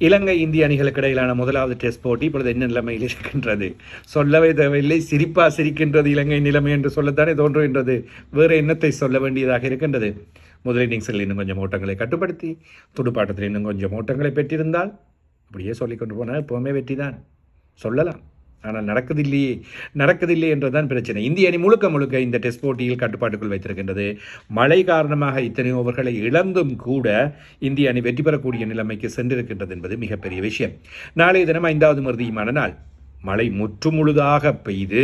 இலங்கை இந்திய அணிகளுக்கு இடையிலான முதலாவது டெஸ்ட் போட்டி இப்பொழுது என்ன நிலைமையில் இருக்கின்றது? சொல்லவே தேவையில்லை, சிரிக்கின்றது இலங்கை நிலைமை என்று சொல்லத்தானே தோன்றுகின்றது. வேறு என்னத்தை சொல்ல வேண்டியதாக இருக்கின்றது? முதல் இன்னிங்ஸில் இன்னும் கொஞ்சம் ஓட்டங்களை கட்டுப்படுத்தி, துடுப்பாட்டத்தில் இன்னும் கொஞ்சம் ஓட்டங்களை பெற்றிருந்தால் அப்படியே சொல்லிக்கொண்டு போனால் எப்போவுமே வெற்றி தான் சொல்லலாம். ஆனால் நடக்குதில்லையே என்றுதான் பிரச்சனை. இந்திய அணி முழுக்க இந்த டெஸ்ட் போட்டியில் கட்டுப்பாட்டுக்குள் வைத்திருக்கின்றது. மழை காரணமாக இத்தனை ஓவர்களை இழந்தும் கூட இந்திய அணி வெற்றி பெறக்கூடிய நிலைமைக்கு சென்றிருக்கின்றது என்பது மிகப்பெரிய விஷயம். நாளைய தினம் 5வது மறுதியுமான நாள். மழை முற்றுமுழுதாக பெய்து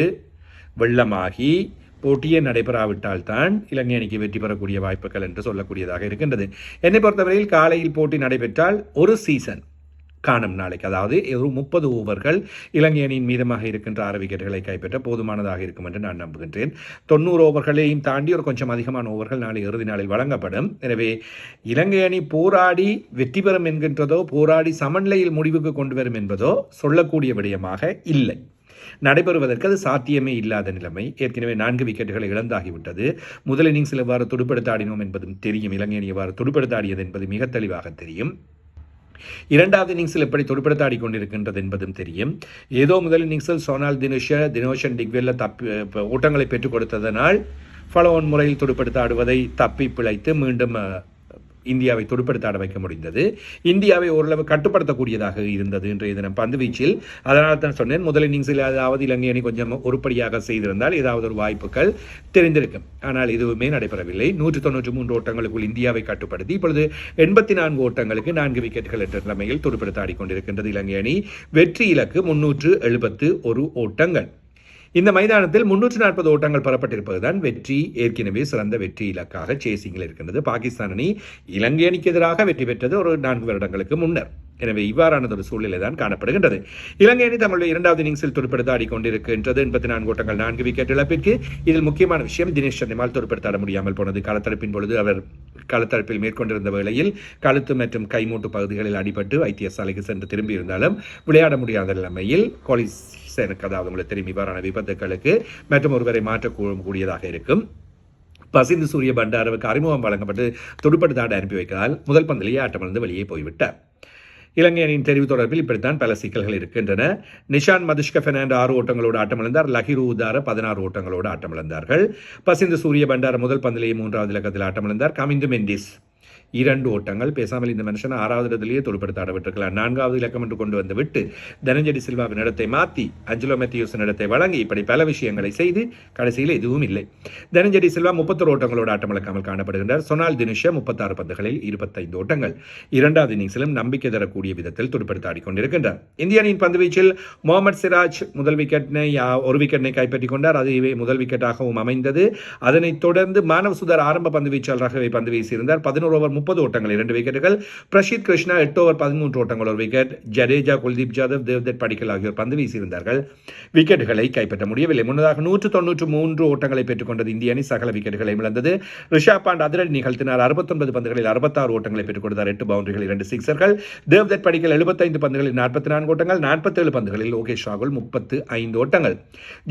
வெள்ளமாகி போட்டியே நடைபெறாவிட்டால் தான் இலங்கை அணிக்கு வெற்றி பெறக்கூடிய வாய்ப்புகள் என்று சொல்லக்கூடியதாக இருக்கின்றது. என்னை பொறுத்தவரையில் காலையில் போட்டி நடைபெற்றால் ஒரு சீசன் காணும் நாளைக்கு, அதாவது 30 ஓவர்கள் இலங்கை அணியின் மீதமாக இருக்கின்ற 6 விக்கெட்டுகளை கைப்பற்ற போதுமானதாக இருக்கும் என்று நான் நம்புகின்றேன். 90 ஓவர்களையும் தாண்டி ஒரு கொஞ்சம் அதிகமான ஓவர்கள் நாளை இறுதி நாளில் வழங்கப்படும். எனவே இலங்கை அணி போராடி வெற்றி பெறும் என்கின்றதோ, போராடி சமநிலையில் முடிவுக்கு கொண்டு வரும் என்பதோ சொல்லக்கூடிய விடயமாக இல்லை. நடைபெறுவதற்கு அது சாத்தியமே இல்லாத நிலைமை. ஏற்கனவே 4 விக்கெட்டுகளை இழந்தாகிவிட்டது. முதல் இன்னிங்ஸில் எவ்வாறு துடுப்படுத்தாடினோம் என்பதும் தெரியும். இலங்கை அணி எவ்வாறு துடுப்படுத்தாடியது என்பது மிக தெளிவாக தெரியும். 2வது இன்னிங்ஸில் எப்படி துடுப்படுத்தாடி கொண்டிருக்கின்றது என்பதும் தெரியும். ஏதோ முதல் இன்னிங்ஸில் சோனால் தினோஷன் டிக்வெல்ல ஓட்டங்களை பெற்றுக் கொடுத்ததனால் ஃபாலோவன் முறையில் துடுப்படுத்தாடுவதை தப்பி பிழைத்து மீண்டும் இந்தியாவை துடுப்படுத்தாட வைக்க முடிந்தது. இந்தியாவை ஓரளவு கட்டுப்படுத்தக்கூடியதாக இருந்தது இன்றைய தினம் பந்துவீச்சில். அதனால் தான் சொன்னேன், முதல் இன்னிங்ஸில் ஏதாவது இலங்கை அணி கொஞ்சம் உருப்படியாக செய்திருந்தால் ஏதாவது ஒரு வாய்ப்புகள் தெரிந்திருக்கும். ஆனால் எதுவுமே நடைபெறவில்லை. 193 ஓட்டங்களுக்குள் இந்தியாவை கட்டுப்படுத்தி இப்பொழுது 84 ஓட்டங்களுக்கு 4 விக்கெட்டுகள் என்ற நிலைமையில் துடுப்படுத்தாடி கொண்டிருக்கின்றது இலங்கை அணி. வெற்றி இலக்கு 371 ஓட்டங்கள். இந்த மைதானத்தில் 340 ஓட்டங்கள் பெறப்பட்டிருப்பதுதான் வெற்றி, ஏற்கனவே சிறந்த வெற்றி இலக்காக சேசிங்கில் இருக்கின்றது. பாகிஸ்தான் அணி இலங்கை அணிக்கு எதிராக வெற்றி பெற்றது ஒரு 4 வருடங்களுக்கு முன்னர். எனவே இவ்வாறானது ஒரு சூழ்நிலை தான் காணப்படுகின்றது. இலங்கை அணி தங்களுடைய 2வது இன்னிங்ஸில் துடுப்படுத்தாடி கொண்டிருக்கின்றது. 84 ஓட்டங்கள் 4 விக்கெட் இழப்பிற்கு. இதில் முக்கியமான விஷயம், தினேஷ் சர்மாவால் துடுப்படுத்தாட முடியாமல் போனது. களத்தடுப்பின் பொழுது அவர் களத்தடுப்பில் மேற்கொண்டிருந்த வேளையில் கழுத்து மற்றும் கைமூட்டு பகுதிகளில் அடிபட்டு வைத்தியசாலைக்கு சென்று திரும்பியிருந்தாலும் விளையாட முடியாத நிலைமையில் எனக்கு, அதாவது உங்களுக்கு தெரியும், இவ்வாறான விபத்துக்களுக்கு மற்றும் ஒருவரை மாற்றக்கூடியதாக இருக்கும். பசிந்து சூரிய பண்டாரவுக்கு அறிமுகம் வழங்கப்பட்டு துடுப்படுத்தாட அனுப்பி வைக்கிறால் முதல் பந்திலேயே ஆட்டமிழந்து வெளியே போய்விட்டார். இலங்கை அணியின் தெரிவு தொடர்பில் இப்படித்தான் பல சிக்கல்கள் இருக்கின்றன. நிஷான் மதுஷ்க பெர்னாண்டோ 6 ஓட்டங்களோடு ஆட்டமிழந்தார். லஹிரு உதார 16 ஓட்டங்களோடு ஆட்டமிழந்தார்கள். பசிந்து சூரிய பண்டார முதல் பந்திலேயே 3வது இலக்கத்தில் ஆட்டமிழந்தார். கமிந்து மெண்டிஸ் 2 ஓட்டங்கள். பேசாமல் இந்த மனுஷன் 6வது இடத்திலேயே துடுப்படுத்தாட விட்டிருக்கலாம். 4வது இலக்கம் என்று கொண்டு வந்து விட்டு தனஞ்சடி சில்வாவின் இடத்தை மாற்றி அஞ்சலோ மேத்யூஸின் இடத்தை வழங்கி இப்படி பல விஷயங்களை செய்து கடைசியில் எதுவும் இல்லை. தனஞ்சடி சில்வா 31 ஓட்டங்களோடு ஆட்டமிழக்காமல் காணப்படுகின்றார். சொனால் தினுஷ 36 பந்துகளில் 25 ஓட்டங்கள். 2வது இன்னிங்ஸிலும் நம்பிக்கை தரக்கூடிய விதத்தில் துடுப்படுத்தாடி கொண்டிருக்கின்றார். இந்திய அணியின் பந்துவீச்சில் முகமது சிராஜ் முதல் ஒரு விக்கெட்டை கைப்பற்றிக் கொண்டார். அதுவே முதல் விக்கெட்டாகவும் அமைந்தது. அதனைத் தொடர்ந்து மானவ் சுதார் ஆரம்ப பந்துவீச்சாளராகவே பந்து வீசியிருந்தார். 11 ஓவர் 30 ஓட்டங்கள் 2 விக்கெட்டுகள். பிரஷித் கிருஷ்ணா 8 ஓவர் 13 ஓட்டங்கள் 1 விக்கெட். ஜடேஜா, குல்தீப் யாதவ், தேவ்தத் படிக்கல் ஆகியோர் பந்து வீசியிருந்தார்கள். விக்கெட்டுகளை கைப்பற்ற முடியவில்லை. முன்னதாக 193 ஓட்டங்களை பெற்றுக் கொண்டது இந்திய அணி சகல விக்கெட்டுகளை இழந்தது. ரிஷாப் பாண்ட் அதிரடி நிகழ்த்தினார். 69 பந்துகளில் 66 ஓட்டங்களை பெற்றுக் கொடுத்தார். 8 பவுண்டரிகள் 2 சிக்ஸர்கள். தேவ்தத் படிக்கல் 75 பந்துகளில் 44 ஓட்டங்கள். 47 பந்துகளில் லோகேஷ் ராகுல் 35 ஓட்டங்கள்.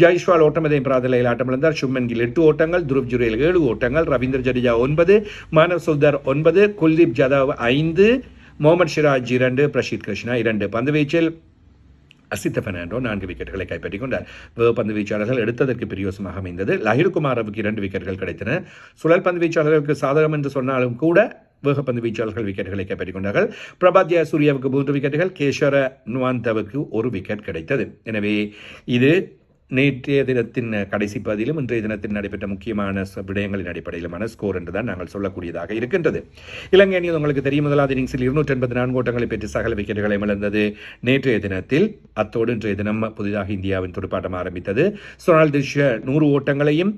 ஜெய்ஸ்வால் ஓட்டமதையும் பிராதலையில் ஆட்டமிழந்தார். சுப்மன் கில் 8 ஓட்டங்கள். துருவ் ஜுரேல் 7 ஓட்டங்கள். ரவீந்திர ஜடேஜா 9, மானவ் சுதார் 9, குல்தீப் யாதவ் 5, முகமது சிராஜ் 2, பிரஷித் கிருஷ்ணா 2. பந்துவீச்சில் அசித்த பெர்னாண்டோ 4 விக்கெட்டுகளை கைப்பற்றிக் கொண்டார். பந்து வீச்சாளர்கள் எடுத்ததற்கு பிரியோசமாக அமைந்தது. லஹிரு குமாரவுக்கு 2 விக்கெட்டுகள் கிடைத்தன. சுழல் பந்து வீச்சாளர்களுக்கு சாதகம் என்று சொன்னாலும் கூட வேகப்பந்து வீச்சாளர்கள் விக்கெட்டுகளை கைப்பற்றிக் கொண்டார்கள். பிரபாத் ஜெயசூர்யாவுக்கு 3 விக்கெட்டுகள், கேஷர நுவாந்தவுக்கு 1 விக்கெட் கிடைத்தது. எனவே இது நேற்றைய தினத்தின் கடைசி பகுதியிலும் இன்றைய தினத்தில் நடைபெற்ற முக்கியமான விடயங்களின் அடிப்படையிலுமான ஸ்கோர் என்றுதான் நாங்கள் சொல்லக்கூடியதாக இருக்கின்றது. இலங்கை அணி உங்களுக்கு தெரியும், முதலாவது இன்னிங்ஸில் 284 ஓட்டங்களை பெற்று சகல விக்கெட்டுகளை இழந்தது நேற்றைய தினத்தில். அத்தோடு இன்றைய தினம் புதிதாக இந்தியாவின் துடுப்பாட்டம் ஆரம்பித்தது. சோனால் திஷ 100 ஓட்டங்களையும்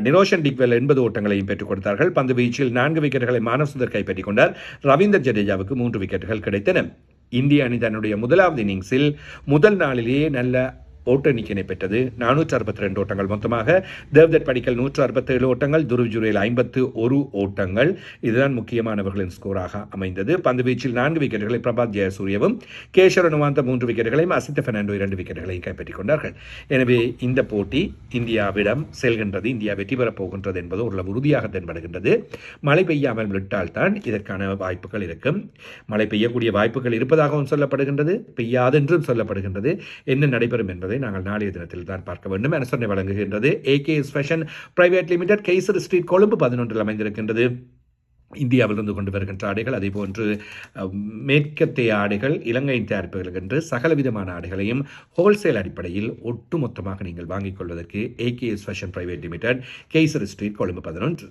நிரோஷன் டிக்வெல் 80 ஓட்டங்களையும் பெற்றுக் கொடுத்தார்கள். பந்து வீச்சில் 4 விக்கெட்டுகளை மானவ் சுந்தர் கைப்பற்றிக் கொண்டார். ரவீந்தர் ஜடேஜாவுக்கு 3 விக்கெட்டுகள் கிடைத்தன. இந்திய அணி தன்னுடைய முதலாவது இன்னிங்ஸில் முதல் நாளிலேயே நல்ல ஓட்ட எண்ணிக்கையினை பெற்றது. 462 ஓட்டங்கள் மொத்தமாக. தேவ்தத் படிக்கல் 167 ஓட்டங்கள், துருவ் ஜுரேல் 51 ஓட்டங்கள். இதுதான் முக்கியமானவர்களின் ஸ்கோராக அமைந்தது. பந்துவீச்சில் 4 விக்கெட்டுகளை பிரபாத் ஜெயசூரியவும், கேஷவ நுவாந்த 3 விக்கெட்டுகளையும், அசித்த பெர்னாண்டோ 2 விக்கெட்டுகளையும் கைப்பற்றிக் கொண்டார்கள். எனவே இந்த போட்டி இந்தியாவிடம் செல்கின்றது, இந்தியா வெற்றி பெறப் போகின்றது என்பது ஓரளவு உறுதியாக தென்படுகின்றது. மழை பெய்யாமல் விட்டால்தான் இதற்கான வாய்ப்புகள் இருக்கும். மழை பெய்யக்கூடிய வாய்ப்புகள் இருப்பதாகவும் சொல்லப்படுகின்றது, பெய்யாதென்றும் சொல்லப்படுகின்றது. என்ன நடைபெறும் என்பதை நாங்கள் நாளைய தினத்தில் தான் பார்க்க வேண்டும். அரசனை வழங்குகின்றது AKS fashion private limited, kesar street, Colombo 11 அமைந்திருக்கின்றது. இந்தியாவிலிருந்து கொண்டு வருகின்ற ஆடைகள், அதே போன்று மேற்கத்திய ஆடைகள், இலங்கையின் தயாரிப்புகள் என்று சகலவிதமான ஆடைகளையும் ஹோல்சேல் அடிப்படையில் ஒட்டுமொத்தமாக நீங்கள் வாங்கிக் கொள்வதற்கு AKS fashion private limited, kesar street, Colombo 11.